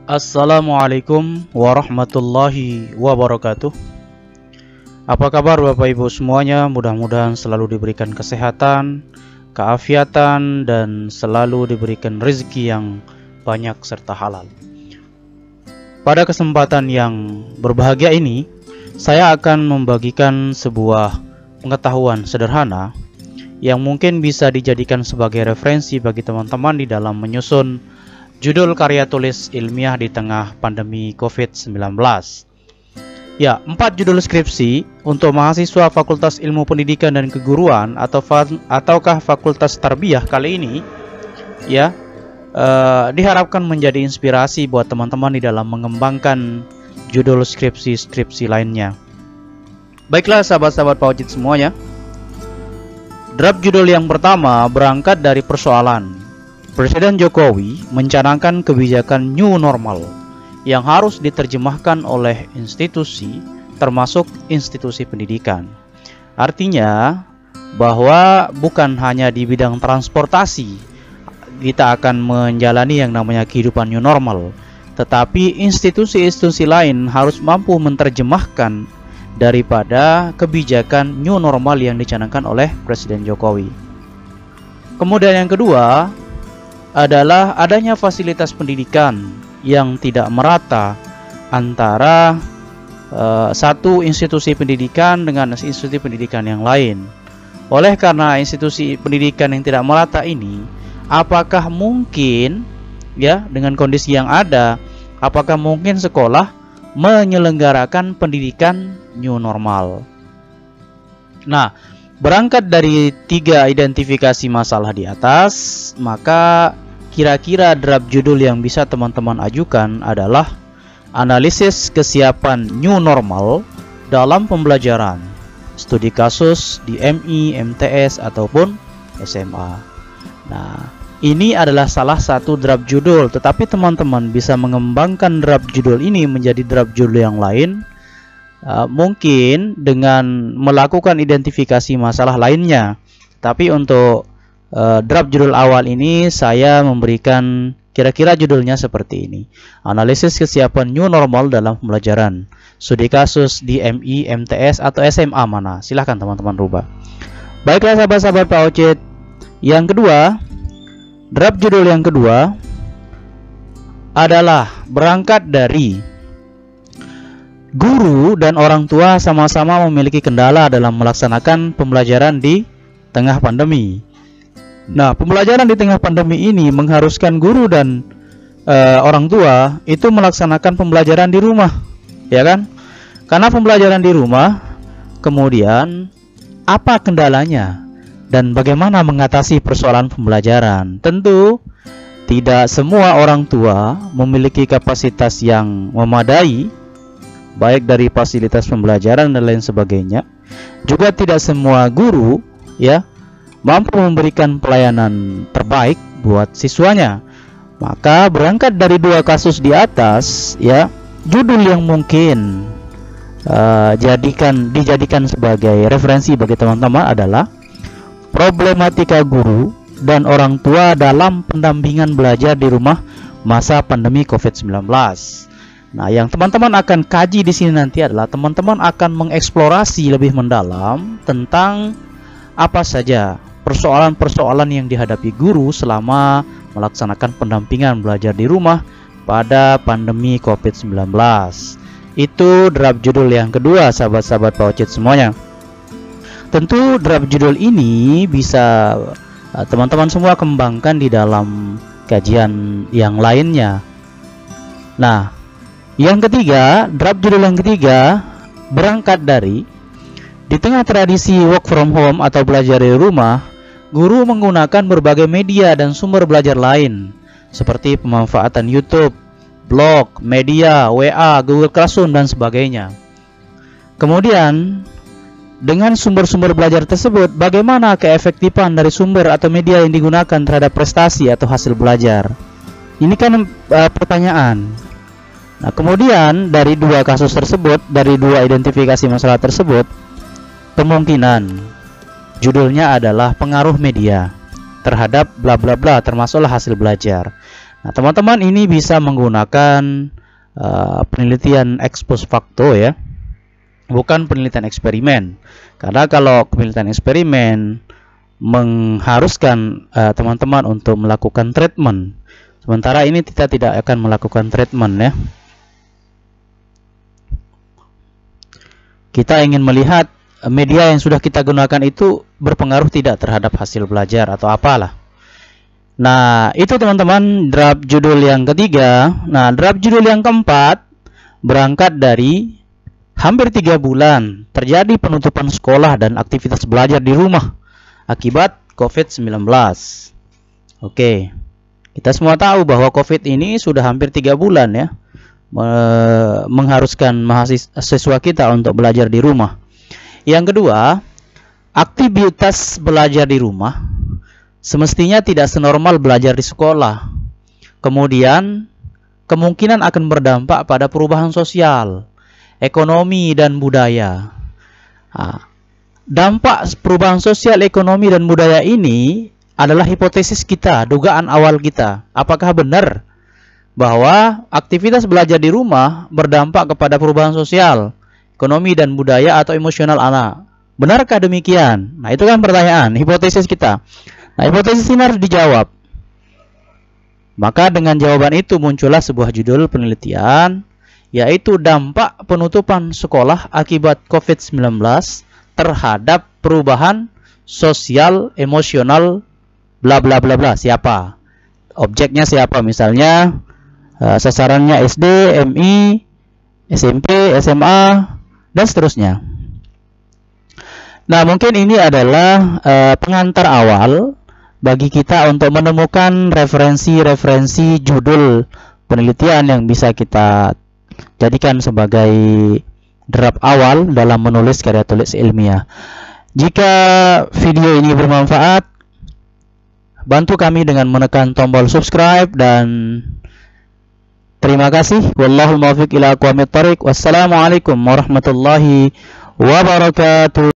Assalamualaikum warahmatullahi wabarakatuh. Apa kabar Bapak Ibu semuanya? Mudah-mudahan selalu diberikan kesehatan, keafiatan, dan selalu diberikan rezeki yang banyak serta halal. Pada kesempatan yang berbahagia ini, saya akan membagikan sebuah pengetahuan sederhana yang mungkin bisa dijadikan sebagai referensi bagi teman-teman di dalam menyusun judul karya tulis ilmiah di tengah pandemi COVID-19. Ya, 4 judul skripsi untuk mahasiswa Fakultas Ilmu Pendidikan dan Keguruan ataukah Fakultas Tarbiyah kali ini, ya, diharapkan menjadi inspirasi buat teman-teman di dalam mengembangkan judul skripsi lainnya. Baiklah sahabat-sahabat Pak Ocit semuanya. Draft judul yang pertama berangkat dari persoalan Presiden Jokowi mencanangkan kebijakan new normal yang harus diterjemahkan oleh institusi, termasuk institusi pendidikan. Artinya bahwa bukan hanya di bidang transportasi kita akan menjalani yang namanya kehidupan new normal, tetapi institusi-institusi lain harus mampu menerjemahkan daripada kebijakan new normal yang dicanangkan oleh Presiden Jokowi. Kemudian yang kedua adalah adanya fasilitas pendidikan yang tidak merata antara satu institusi pendidikan dengan institusi pendidikan yang lain. Oleh karena institusi pendidikan yang tidak merata ini, apakah mungkin, ya, dengan kondisi yang ada, apakah mungkin sekolah menyelenggarakan pendidikan new normal? Nah, berangkat dari 3 identifikasi masalah di atas, maka kira-kira draft judul yang bisa teman-teman ajukan adalah analisis kesiapan new normal dalam pembelajaran, studi kasus di MI, MTS, ataupun SMA. Nah, ini adalah salah satu draft judul, tetapi teman-teman bisa mengembangkan draft judul ini menjadi draft judul yang lain, mungkin dengan melakukan identifikasi masalah lainnya. Tapi untuk draft judul awal ini saya memberikan kira-kira judulnya seperti ini: analisis kesiapan new normal dalam pembelajaran, studi kasus di MI, MTS, atau SMA mana. Silahkan teman-teman rubah. Baiklah sahabat-sahabat Pak Ocit, yang kedua, draft judul yang kedua adalah berangkat dari guru dan orang tua sama-sama memiliki kendala dalam melaksanakan pembelajaran di tengah pandemi. Nah, pembelajaran di tengah pandemi ini mengharuskan guru dan orang tua itu melaksanakan pembelajaran di rumah, ya kan? Karena pembelajaran di rumah, kemudian apa kendalanya dan bagaimana mengatasi persoalan pembelajaran? Tentu tidak semua orang tua memiliki kapasitas yang memadai, baik dari fasilitas pembelajaran dan lain sebagainya. Juga tidak semua guru, ya, mampu memberikan pelayanan terbaik buat siswanya. Maka berangkat dari 2 kasus di atas, ya, judul yang mungkin dijadikan sebagai referensi bagi teman-teman adalah problematika guru dan orang tua dalam pendampingan belajar di rumah masa pandemi COVID-19. Nah, yang teman-teman akan kaji di sini nanti adalah teman-teman akan mengeksplorasi lebih mendalam tentang apa saja persoalan-persoalan yang dihadapi guru selama melaksanakan pendampingan belajar di rumah pada pandemi COVID-19. Itu draft judul yang kedua, sahabat-sahabat Pak Ocit semuanya. Tentu draft judul ini bisa teman-teman semua kembangkan di dalam kajian yang lainnya. Nah, yang ketiga, draft judul yang ketiga berangkat dari di tengah tradisi work from home atau belajar dari rumah, guru menggunakan berbagai media dan sumber belajar lain seperti pemanfaatan YouTube, blog, media, WA, Google Classroom, dan sebagainya. Kemudian, dengan sumber-sumber belajar tersebut, bagaimana keefektifan dari sumber atau media yang digunakan terhadap prestasi atau hasil belajar? Ini kan pertanyaan. Nah, kemudian dari 2 kasus tersebut, dari 2 identifikasi masalah tersebut, kemungkinan judulnya adalah pengaruh media terhadap bla bla bla, termasuklah hasil belajar. Nah, teman-teman ini bisa menggunakan penelitian ex post facto ya, bukan penelitian eksperimen. Karena kalau penelitian eksperimen mengharuskan teman-teman untuk melakukan treatment, sementara ini kita tidak akan melakukan treatment ya. Kita ingin melihat media yang sudah kita gunakan itu berpengaruh tidak terhadap hasil belajar atau apalah. Nah, itu teman-teman draft judul yang ketiga. Nah, draft judul yang keempat berangkat dari hampir 3 bulan terjadi penutupan sekolah dan aktivitas belajar di rumah akibat COVID-19. Oke, kita semua tahu bahwa COVID ini sudah hampir 3 bulan ya, mengharuskan mahasiswa kita untuk belajar di rumah. Yang kedua, aktivitas belajar di rumah semestinya tidak senormal belajar di sekolah. Kemudian, kemungkinan akan berdampak pada perubahan sosial, ekonomi, dan budaya. Dampak perubahan sosial, ekonomi, dan budaya ini adalah hipotesis kita, dugaan awal kita. Apakah benar bahwa aktivitas belajar di rumah berdampak kepada perubahan sosial, ekonomi, dan budaya atau emosional anak? Benarkah demikian? Nah, itu kan pertanyaan, hipotesis kita. Nah, hipotesis ini harus dijawab. Maka dengan jawaban itu muncullah sebuah judul penelitian, yaitu dampak penutupan sekolah akibat COVID-19 terhadap perubahan sosial, emosional, bla bla bla bla. Siapa? Objeknya siapa? Misalnya sasarannya SD, MI, SMP, SMA, dan seterusnya. Nah, mungkin ini adalah pengantar awal bagi kita untuk menemukan referensi-referensi judul penelitian yang bisa kita jadikan sebagai draft awal dalam menulis karya tulis ilmiah. Jika video ini bermanfaat, bantu kami dengan menekan tombol subscribe dan terima kasih. Wallahul muwaffiq ila aqwamit thoriq. Wassalamualaikum warahmatullahi wabarakatuh.